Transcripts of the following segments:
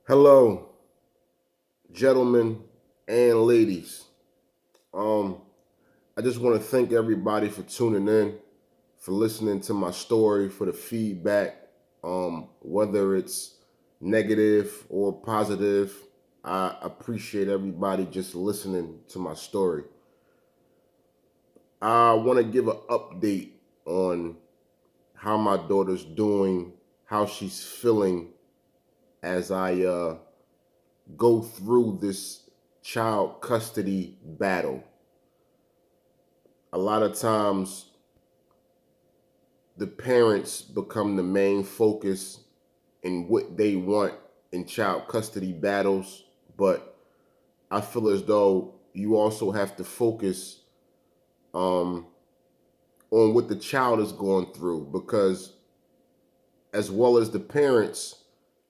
Hello, gentlemen and ladies. Um, I just want to thank everybody for tuning in, for listening to my story, for the feedback. Whether it's negative or positive, I appreciate everybody just listening to my story. I want to give an update on how my daughter's doing, how she's feeling as I go through this child custody battle. A lot of times the parents become the main focus in what they want in child custody battles, but I feel as though you also have to focus um, on what the child is going through because, as well as the parents,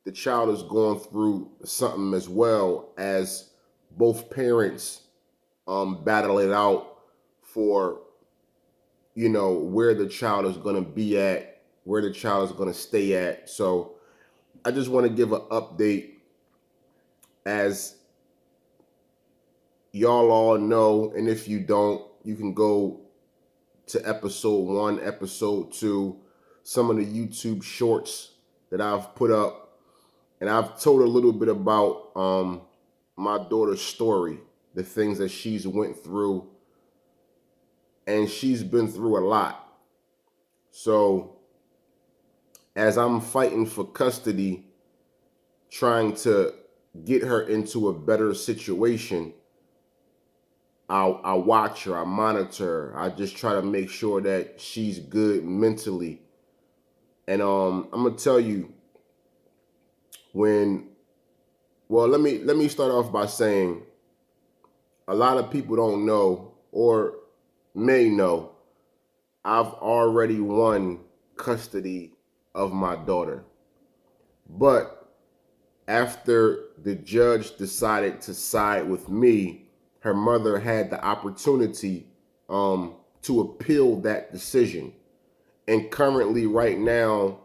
the child is going through something as well as both parents battle it out for where the child is going to be at, where the child is going to stay at. So I just want to give an update. As y'all all know, and if you don't, you can go to episode 1, episode 2, some of the YouTube shorts that I've put up, and I've told a little bit about my daughter's story, the things that she's went through, and she's been through a lot. So as I'm fighting for custody, trying to get her into a better situation, I watch her, I monitor her, I just try to make sure that she's good mentally. And I'm gonna tell you when well let me start off by saying a lot of people don't know or may know I've already won custody of my daughter. But after the judge decided to side with me, her mother had the opportunity to appeal that decision. And currently, right now,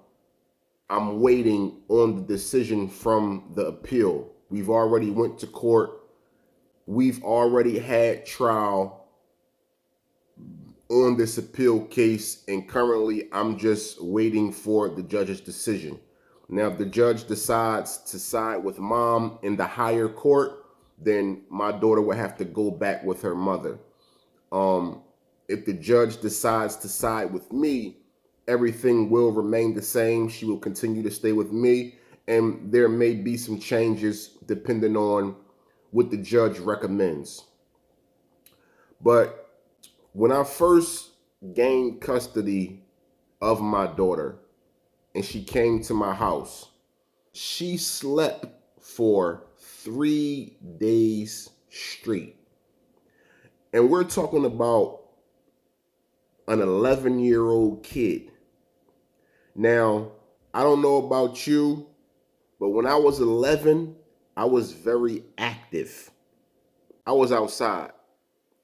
I'm waiting on the decision from the appeal. We've already went to court. We've already had trial on this appeal case, and currently I'm just waiting for the judge's decision. Now, if the judge decides to side with mom in the higher court, then my daughter will have to go back with her mother. Um, if the judge decides to side with me, everything will remain the same. She will continue to stay with me, and there may be some changes depending on what the judge recommends. But when I first gained custody of my daughter and she came to my house, she slept for 3 days straight. And we're talking about an 11-year-old kid. Now, I don't know about you, but when I was 11, I was very active. I was outside,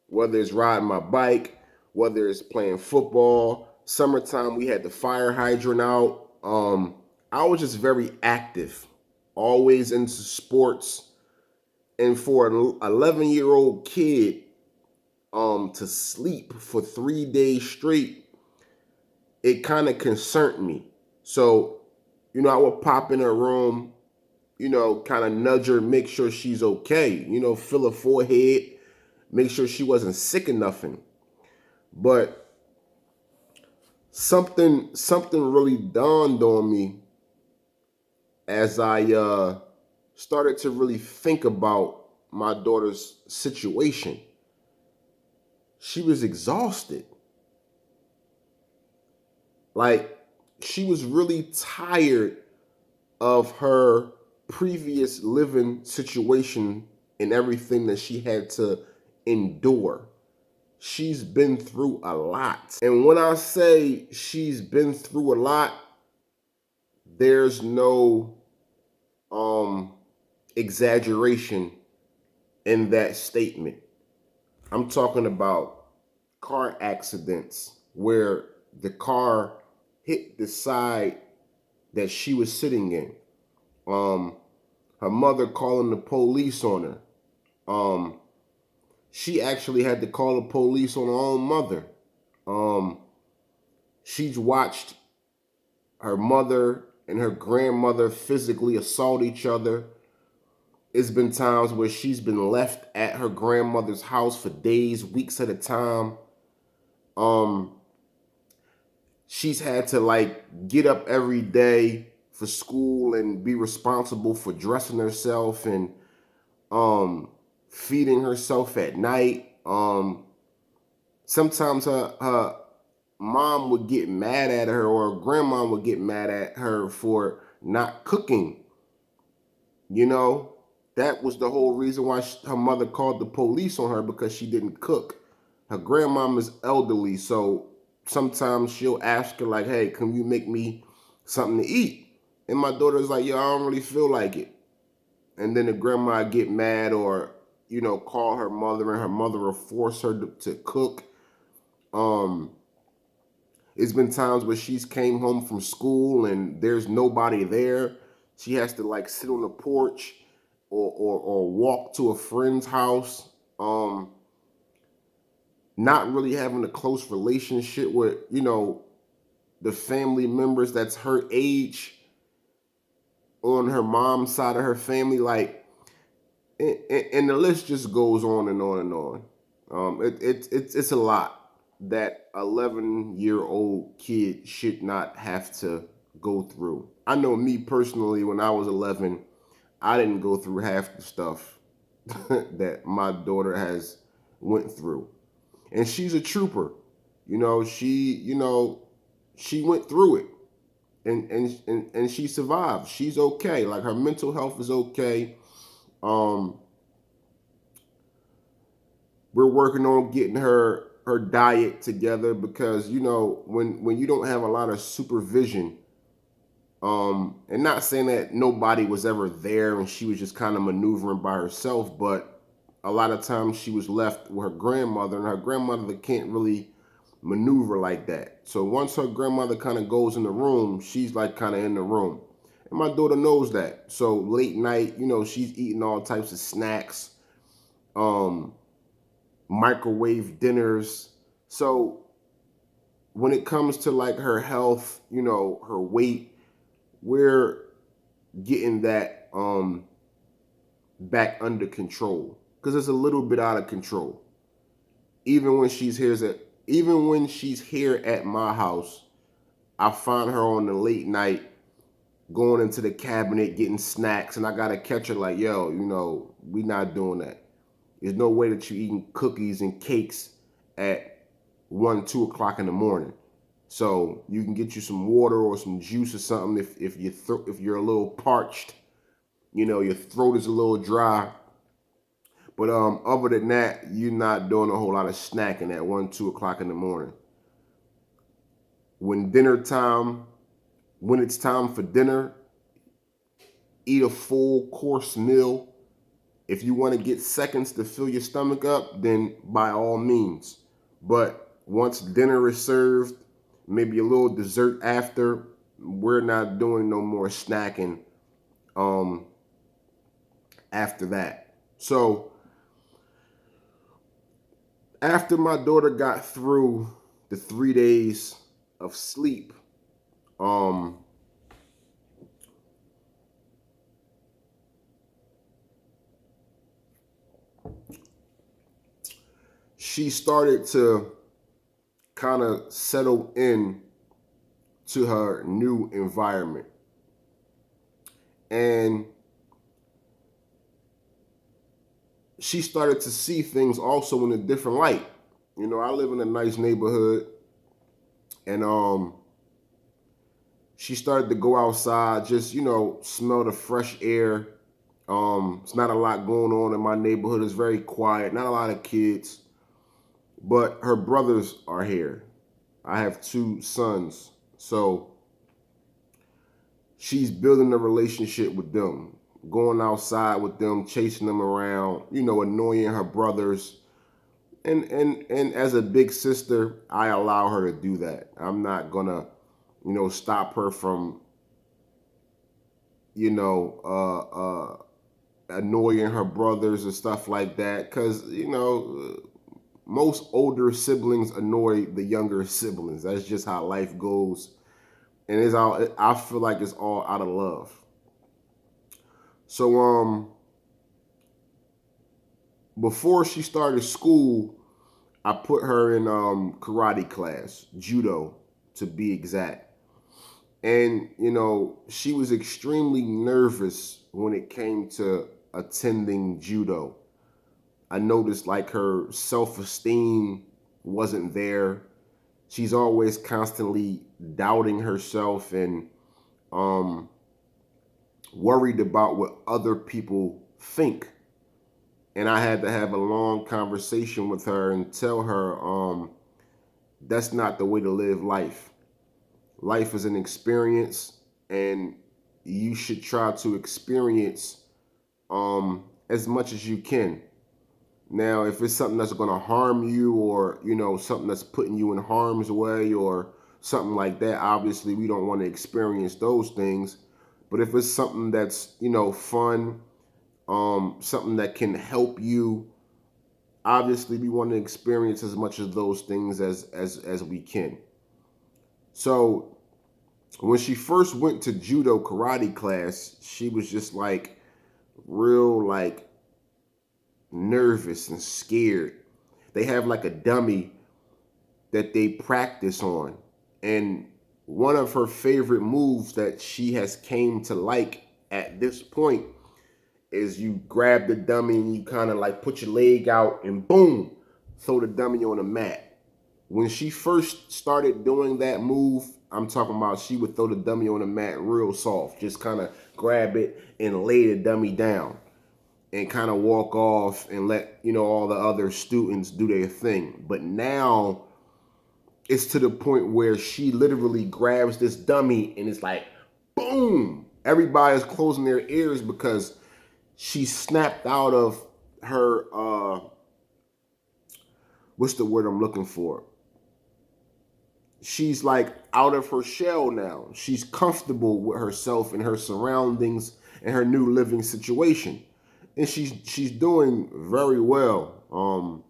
whether it's riding my bike, whether it's playing football. Summertime, we had the fire hydrant out. I was just very active, always into sports. And for an 11-year-old kid to sleep for 3 days straight, it kind of concerned me. So, I would pop in her room, kind of nudge her, make sure she's okay, feel her forehead, make sure she wasn't sick or nothing. But something really dawned on me as I started to really think about my daughter's situation. She was exhausted. Like, she was really tired of her previous living situation and everything that she had to endure. She's been through a lot. And when I say she's been through a lot, there's no um exaggeration in that statement. I'm talking about car accidents where the car hit the side that she was sitting in. Um her mother calling the police on her. Um, she actually had to call the police on her own mother. Um, she's watched her mother and her grandmother physically assault each other. It's been times where she's been left at her grandmother's house for days, weeks at a time. Um, she's had to like get up every day for school and be responsible for dressing herself and um feeding herself at night. Sometimes her mom would get mad at her or grandma would get mad at her for not cooking. You know, that was the whole reason why her mother called the police on her, because she didn't cook. Her grandmom is elderly, so sometimes she'll ask her like, "Hey, can you make me something to eat?" And my daughter's like, "Yo, I don't really feel like it." And then the grandma get mad or call her mother, and her mother will force her to cook. Um, it's been times where she's came home from school and there's nobody there. She has to like sit on the porch or walk to a friend's house. Not really having a close relationship with, the family members that's her age on her mom's side of her family. Like, and the list just goes on and on and on. It's a lot that 11-year-old kid should not have to go through. I know me personally, when I was 11, I didn't go through half the stuff that my daughter has went through, and she's a trooper. She went through it, and she survived. She's okay. Like, her mental health is okay. Um, we're working on getting her diet together, because when you don't have a lot of supervision, and not saying that nobody was ever there and she was just kind of maneuvering by herself, but a lot of times she was left with her grandmother, and her grandmother can't really maneuver like that. So once her grandmother kind of goes in the room, she's like kind of in the room. And my daughter knows that. So late night, she's eating all types of snacks, um, microwave dinners. So when it comes to like her health, her weight, we're getting that back under control, because it's a little bit out of control. Even when she's here at my house, I find her on the late night going into the cabinet getting snacks, and I gotta catch her like, "Yo, we not doing that. There's no way that you eating cookies and cakes at 1, 2 o'clock in the morning. So you can get you some water or some juice or something if you're a little parched, your throat is a little dry. But other than that, you're not doing a whole lot of snacking at 1, 2 o'clock in the morning. When dinner time, when it's time for dinner, eat a full course meal. If you want to get seconds to fill your stomach up, then by all means. But once dinner is served, maybe a little dessert after, we're not doing no more snacking um, after that. So after my daughter got through the 3 days of sleep, um, she started to kind of settle in to her new environment. And she started to see things also in a different light. I live in a nice neighborhood, and she started to go outside, just smell the fresh air. It's not a lot going on in my neighborhood. It's very quiet, not a lot of kids, but her brothers are here. I have 2 sons, so she's building a relationship with them, going outside with them, chasing them around, annoying her brothers. And as a big sister, I allow her to do that. I'm not gonna, stop her from, annoying her brothers and stuff like that. Because, most older siblings annoy the younger siblings. That's just how life goes. And I feel like it's all out of love. So, before she started school, I put her in karate class, judo to be exact. And, she was extremely nervous when it came to attending judo. I noticed like her self esteem wasn't there. She's always constantly doubting herself and um, worried about what other people think. And I had to have a long conversation with her and tell her that's not the way to live life. Life is an experience, and you should try to experience as much as you can. Now, if it's something that's going to harm you, or something that's putting you in harm's way or something like that, obviously we don't want to experience those things. But if it's something that's fun, something that can help you, obviously we want to experience as much of those things as we can. So when she first went to judo karate class, she was just like real like nervous and scared. They have like a dummy that they practice on. And one of her favorite moves that she has came to like at this point is you grab the dummy and you kind of like put your leg out and boom, throw the dummy on the mat. When she first started doing that move, I'm talking about she would throw the dummy on the mat real soft, just kind of grab it and lay the dummy down and kind of walk off and let all the other students do their thing. But now it's to the point where she literally grabs this dummy and it's like boom, everybody's closing their ears because she snapped out of her what's the word I'm looking for, she's like out of her shell now. She's comfortable with herself and her surroundings and her new living situation, and she's doing very well.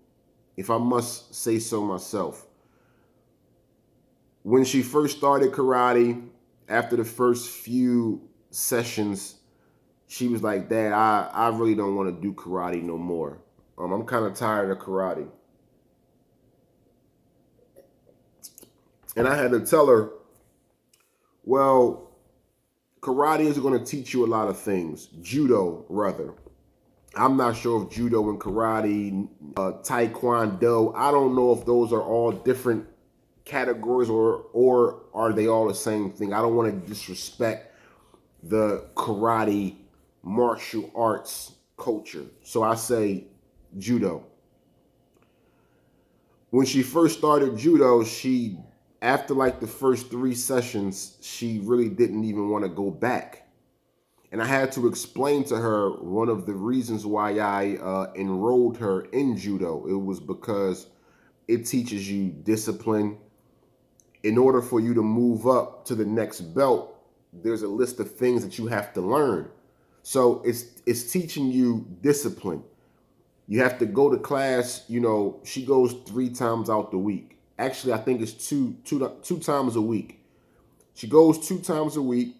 If I must say so myself, when she first started karate, after the first few sessions, she was like, "Dad, I really don't want to do karate no more. I'm kind of tired of karate." And I had to tell her, well, karate is going to teach you a lot of things. Judo, rather. I'm not sure if judo and karate, taekwondo, I don't know if those are all different categories or are they all the same thing. I don't want to disrespect the karate martial arts culture. So I say judo. When she first started judo, she after like the first 3 sessions, she really didn't even want to go back. And I had to explain to her one of the reasons why I enrolled her in judo. It was because it teaches you discipline. In order for you to move up to the next belt, there's a list of things that you have to learn. So it's teaching you discipline. You have to go to class. She goes 3 times out the week. Actually, I think it's two times a week. She goes 2 times a week,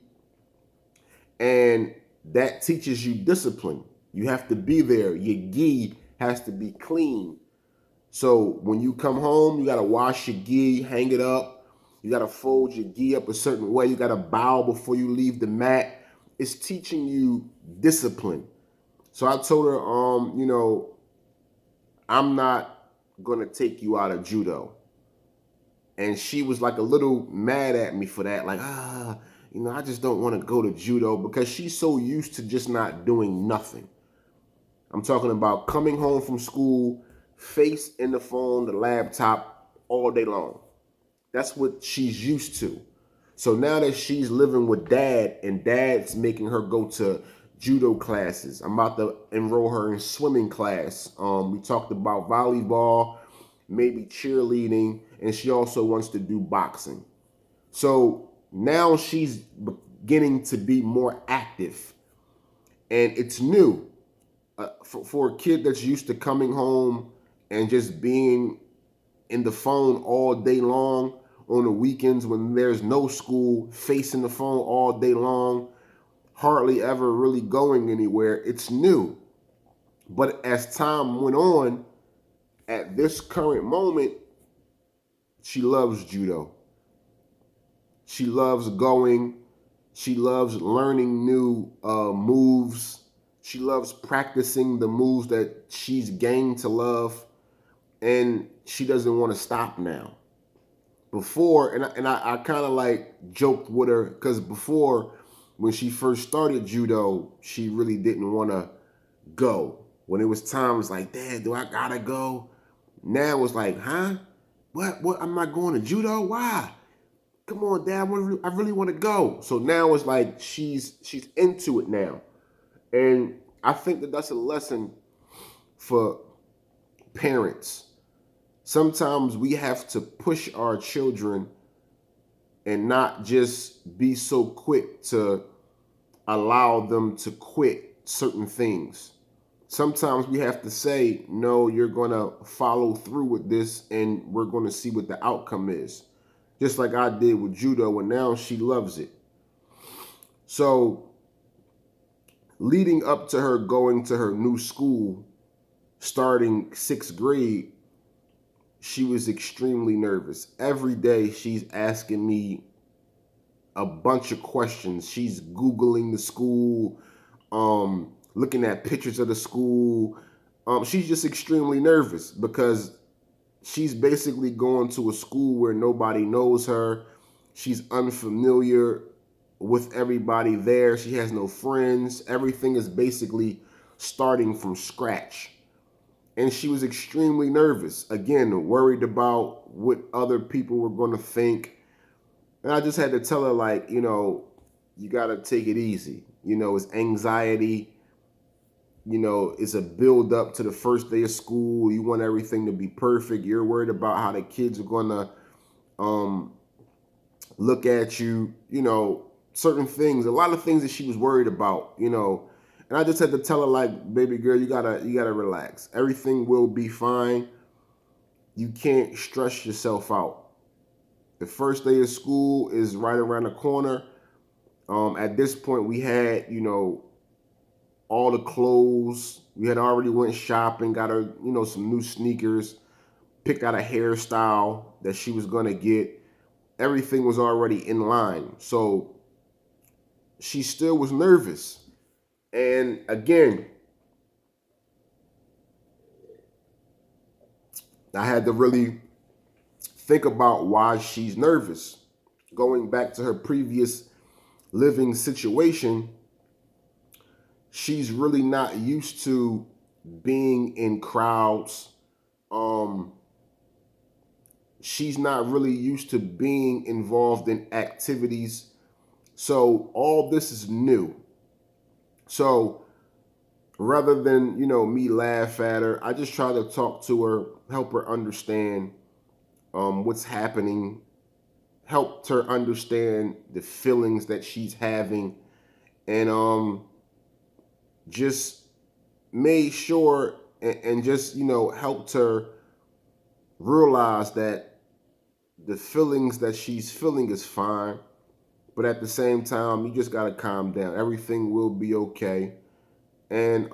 and that teaches you discipline. You have to be there. Your gi has to be clean. So when you come home, you gotta wash your gi, hang it up. You gotta fold your gi up a certain way. You gotta bow before you leave the mat. It's teaching you discipline. So I told her, I'm not gonna take you out of judo. And she was like a little mad at me for that, like, I just don't want to go to judo because she's so used to just not doing nothing. I'm talking about coming home from school, face in the phone, the laptop all day long. That's what she's used to. So now that she's living with dad and dad's making her go to judo classes, I'm about to enroll her in swimming class. We talked about volleyball, maybe cheerleading, and she also wants to do boxing. So now she's beginning to be more active, and it's new. for a kid that's used to coming home and just being in the phone all day long on the weekends when there's no school, facing the phone all day long, hardly ever really going anywhere, it's new. But as time went on, at this current moment, she loves judo. She loves going. She loves learning new moves. She loves practicing the moves that she's gained to love, and she doesn't want to stop now. Before, I kind of like joked with her because before, when she first started judo, she really didn't want to go. When it was times like, Dad, do I gotta go? Now it's like, huh? What? I'm not going to judo? Why? Come on, Dad. I really want to go. So now it's like she's into it now, and I think that that's a lesson for parents. Sometimes we have to push our children and not just be so quick to allow them to quit certain things. Sometimes we have to say, no, you're going to follow through with this and we're going to see what the outcome is. Just like I did with judo, and now she loves it. So, leading up to her going to her new school, starting sixth grade, she was extremely nervous. Every day she's asking me a bunch of questions. She's Googling the school, looking at pictures of the school. She's just extremely nervous because she's basically going to a school where nobody knows her. She's unfamiliar with everybody there. She has no friends. Everything is basically starting from scratch. And she was extremely nervous. Again, worried about what other people were going to think. And I just had to tell her, like, you got to take it easy. It's anxiety. It's a build up to the first day of school. You want everything to be perfect. You're worried about how the kids are going to um, look at you, certain things, a lot of things that she was worried about, And I just had to tell her, like, baby girl, you gotta relax. Everything will be fine. You can't stress yourself out. The first day of school is right around the corner. At this point, we had, all the clothes. We had already went shopping, got her, some new sneakers, picked out a hairstyle that she was gonna get. Everything was already in line. So she still was nervous. And again, I had to really think about why she's nervous. Going back to her previous living situation, she's really not used to being in crowds. Um, she's not really used to being involved in activities. So all this is new. So rather than, me laugh at her, I just try to talk to her, help her understand what's happening, helped her understand the feelings that she's having, and just made sure and just helped her realize that the feelings that she's feeling is fine, but at the same time you just got to calm down. Everything will be okay, and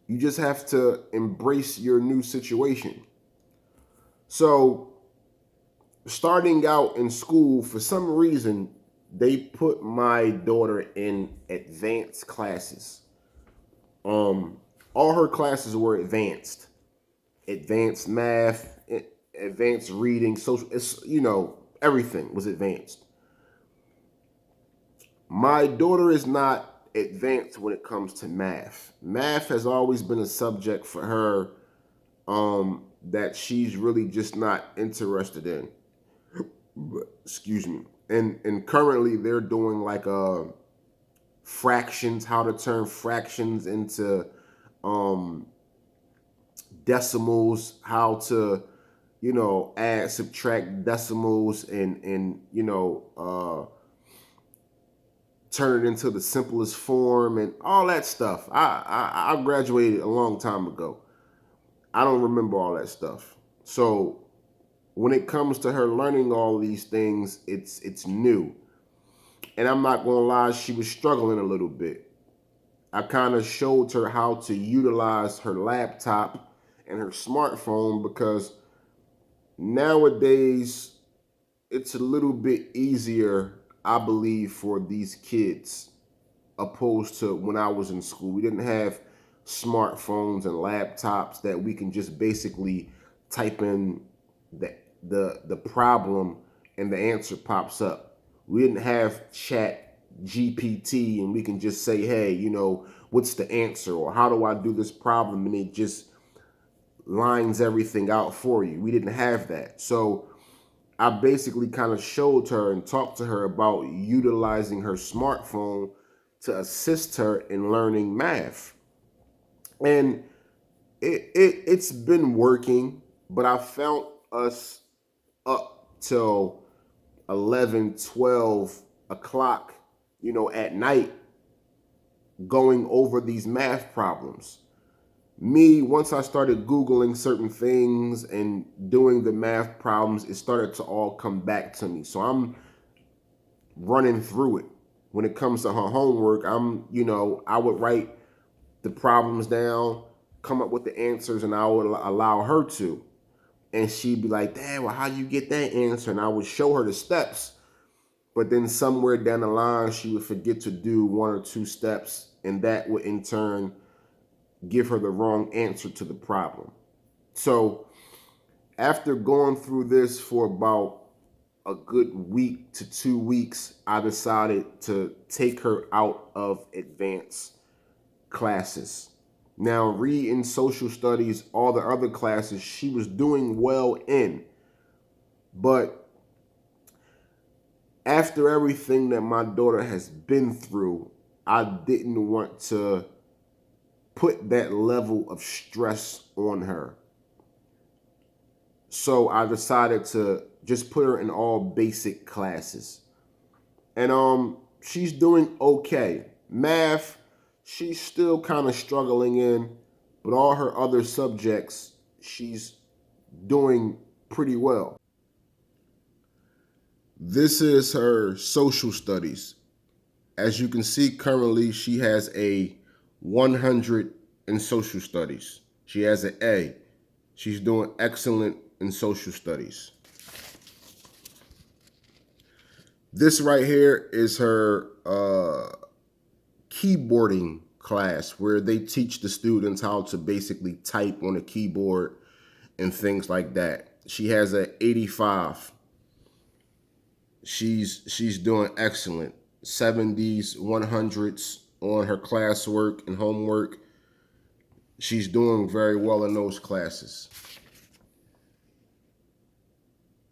you just have to embrace your new situation. So starting out in school, for some reason, they put my daughter in advanced classes. Um, all her classes were advanced math, advanced reading, social. It's everything was advanced. My daughter is not advanced when it comes to math. Math has always been a subject for her that she's really just not interested in. Excuse me. And currently they're doing like fractions, how to turn fractions into um decimals, how to add, subtract decimals, and turn it into the simplest form and all that stuff. I graduated a long time ago. I don't remember all that stuff. So when it comes to her learning all these things, it's new. And I'm not gonna lie, she was struggling a little bit. I kind of showed her how to utilize her laptop and her smartphone because nowadays it's a little bit easier, I believe, for these kids opposed to when I was in school. We didn't have smartphones and laptops that we can just basically type in the problem and the answer pops up. We didn't have chat GPT and we can just say, hey, what's the answer, or how do I do this problem, and it just lines everything out for you. We didn't have that. So I basically kind of showed her and talked to her about utilizing her smartphone to assist her in learning math. And it's been working, but I found us up till 11, 12 o'clock, at night going over these math problems. Me, once I started Googling certain things and doing the math problems, it started to all come back to me. So I'm running through it. When it comes to her homework, I would write the problems down, come up with the answers, and I would allow her to. And she'd be like, Dad, well, how you get that answer? And I would show her the steps. But then somewhere down the line, she would forget to do one or two steps, and that would in turn give her the wrong answer to the problem. So after going through this for about a good week to 2 weeks, I decided to take her out of advanced classes. Now, reading social studies, all the other classes, she was doing well in. But after everything that my daughter has been through, I didn't want to put that level of stress on her. So I decided to just put her in all basic classes. And she's doing okay. Math, she's still kind of struggling in, but all her other subjects, she's doing pretty well. This is her social studies. As you can see, currently she has a 100 in social studies. She has an A. She's doing excellent in social studies. This right here is her keyboarding class where they teach the students how to basically type on a keyboard and things like that. She has an 85. She's doing excellent. 70s, 100s on her classwork and homework. She's doing very well in those classes.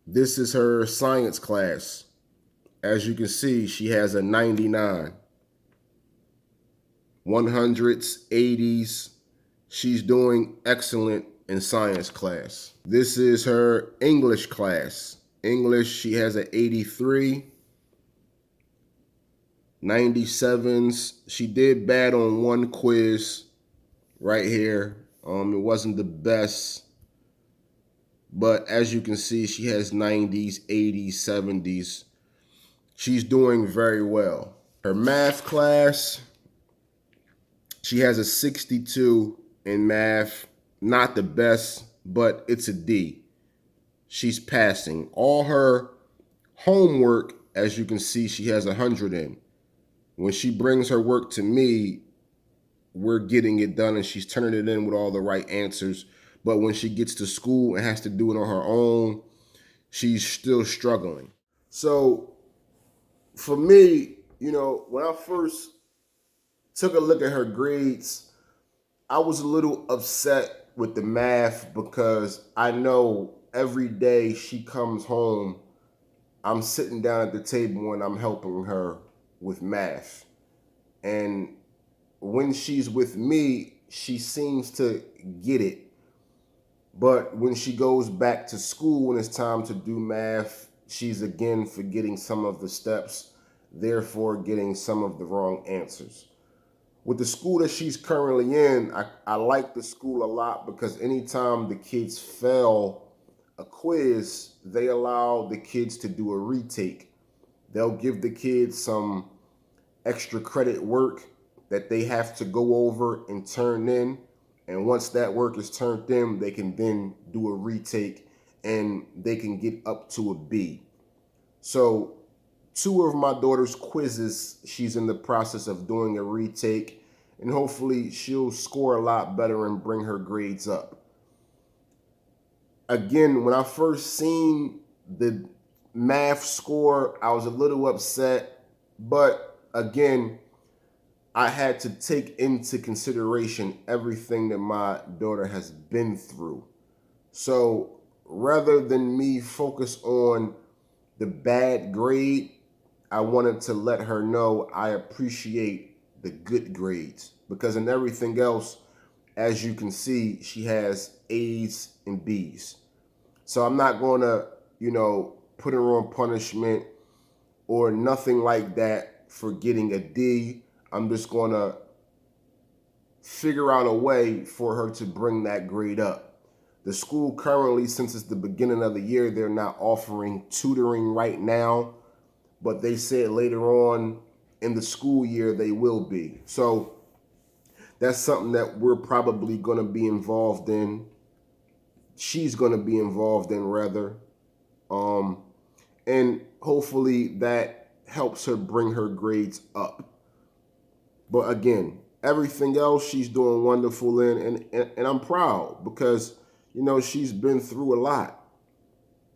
This is her science class. As you can see, she has a 99. 100s, 80s. She's doing excellent in science class. This is her English class. English, she has an 83. 97s. She did bad on one quiz right here. It wasn't the best. But as you can see, she has 90s, 80s, 70s. She's doing very well. Her math class, she has a 62 in math. Not the best, but it's a D. She's passing. All her homework, as you can see, she has 100 in. When she brings her work to me, we're getting it done and she's turning it in with all the right answers. But when she gets to school and has to do it on her own, she's still struggling. So for me, when I first took a look at her grades, I was a little upset with the math because I know every day she comes home, I'm sitting down at the table and I'm helping her with math. And when she's with me, she seems to get it. But when she goes back to school when it's time to do math, she's again forgetting some of the steps therefore getting some of the wrong answers. With the school that she's currently in, I like the school a lot because anytime the kids fail a quiz, they allow the kids to do a retake. They'll give the kids some extra credit work that they have to go over and turn in. And once that work is turned in, they can then do a retake and they can get up to a B. So, two of my daughter's quizzes, she's in the process of doing a retake, and hopefully she'll score a lot better and bring her grades up. Again, when I first seen the math score, I was a little upset, but again, I had to take into consideration everything that my daughter has been through. So rather than me focus on the bad grade, I wanted to let her know I appreciate the good grades because in everything else, as you can see, she has A's and B's. So I'm not going to, put her on punishment or nothing like that for getting a D. I'm just going to figure out a way for her to bring that grade up. The school currently, since it's the beginning of the year, they're not offering tutoring right now, but they said later on in the school year they will be. So that's something that we're probably going to be involved in. She's going to be involved in, rather. And hopefully that helps her bring her grades up. But again, everything else she's doing wonderful in, and I'm proud because, she's been through a lot.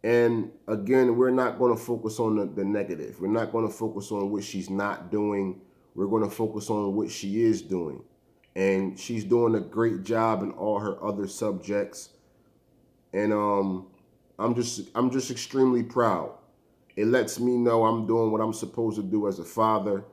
And again, we're not going to focus on the negative. We're not going to focus on what she's not doing. We're going to focus on what she is doing. And she's doing a great job in all her other subjects. And I'm just extremely proud. It lets me know I'm doing what I'm supposed to do as a father.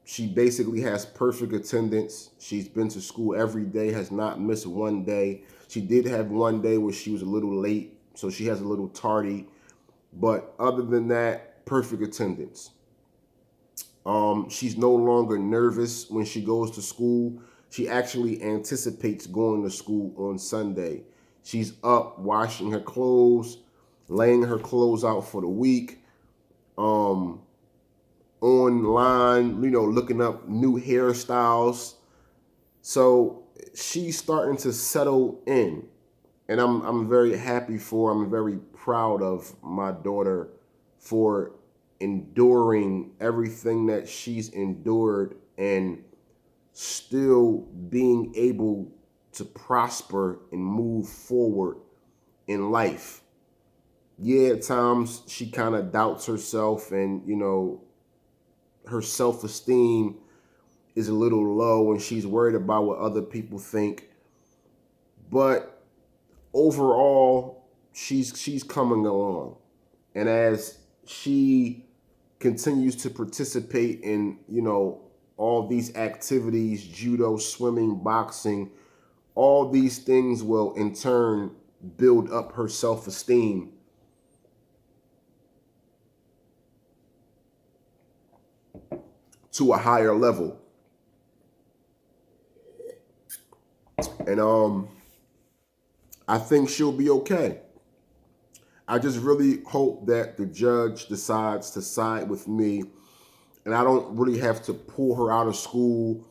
She basically has perfect attendance. She's been to school every day, has not missed one day. She did have one day where she was a little late, so she has a little tardy. But other than that, perfect attendance. She's no longer nervous when she goes to school. She actually anticipates going to school on Sunday. She's up washing her clothes, laying her clothes out for the week, online, looking up new hairstyles. So she's starting to settle in. And I'm very happy for, I'm very proud of my daughter for enduring everything that she's endured and still being able to prosper and move forward in life. Yeah, at times she kind of doubts herself and, her self-esteem is a little low and she's worried about what other people think. But overall, she's coming along. And as she continues to participate in, all these activities, judo, swimming, boxing, all these things will in turn build up her self-esteem to a higher level. And I think she'll be okay. I just really hope that the judge decides to side with me and I don't really have to pull her out of school.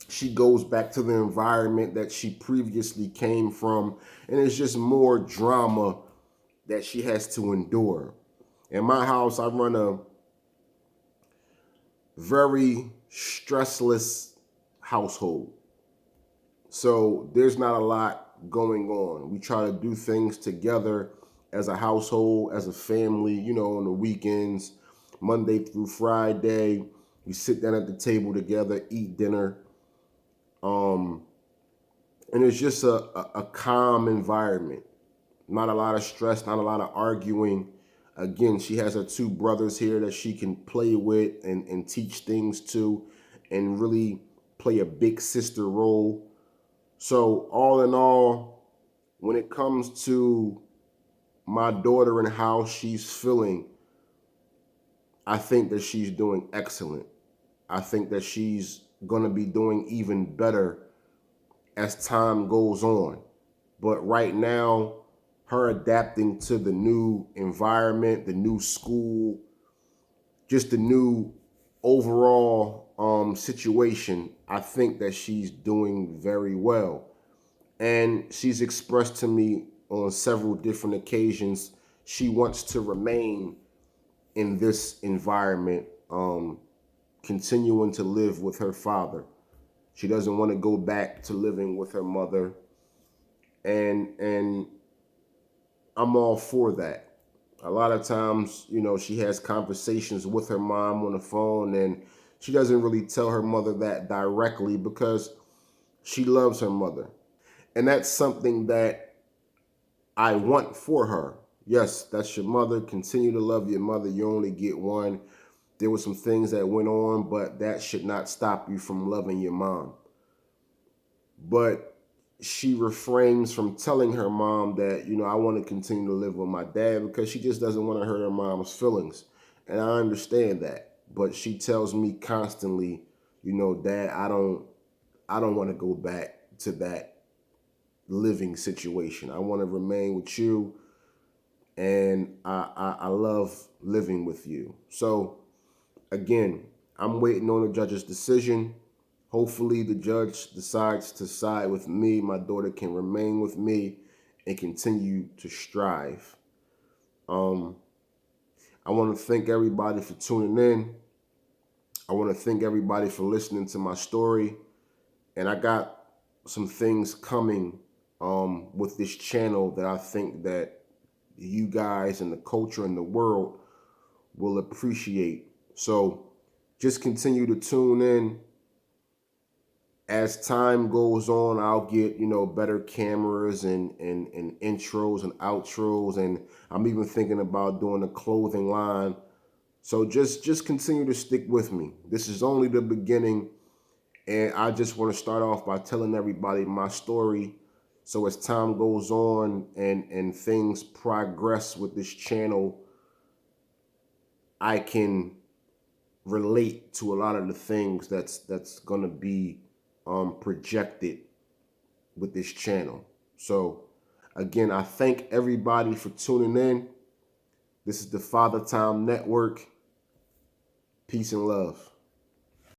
She goes back to the environment that she previously came from, and it's just more drama that she has to endure. In my house, I run a very stressless household. So there's not a lot going on. We try to do things together as a household, as a family, on the weekends, Monday through Friday. We sit down at the table together, eat dinner. Um, and it's just a calm environment. Not a lot of stress, not a lot of arguing. Again, she has her two brothers here that she can play with and teach things to and really play a big sister role. So all in all, when it comes to my daughter and how she's feeling, I think that she's doing excellent. I think that she's going to be doing even better as time goes on. But right now, her adapting to the new environment, the new school, just the new overall situation, I think that she's doing very well. And she's expressed to me on several different occasions she wants to remain in this environment, continuing to live with her father. She doesn't want to go back to living with her mother, and I'm all for that. A lot of times, she has conversations with her mom on the phone, and she doesn't really tell her mother that directly because she loves her mother. And that's something that I want for her. Yes, that's your mother. Continue to love your mother. You only get one. There were some things that went on, but that should not stop you from loving your mom. But she refrains from telling her mom that, I want to continue to live with my dad because she just doesn't want to hurt her mom's feelings. And I understand that. But she tells me constantly, Dad, I don't want to go back to that living situation. I want to remain with you, and I love living with you. So again, I'm waiting on the judge's decision. Hopefully, the judge decides to side with me. My daughter can remain with me and continue to strive. Um, I want to thank everybody for tuning in. I want to thank everybody for listening to my story. And I got some things coming with this channel that I think that you guys and the culture and the world will appreciate. So just continue to tune in. As time goes on, I'll get, better cameras and intros and outros. And I'm even thinking about doing a clothing line. So just continue to stick with me. This is only the beginning. And I just want to start off by telling everybody my story. So as time goes on and things progress with this channel, I can relate to a lot of the things that's gonna be projected with this channel. So again, I thank everybody for tuning in. This is the Father Time Network. Peace and love.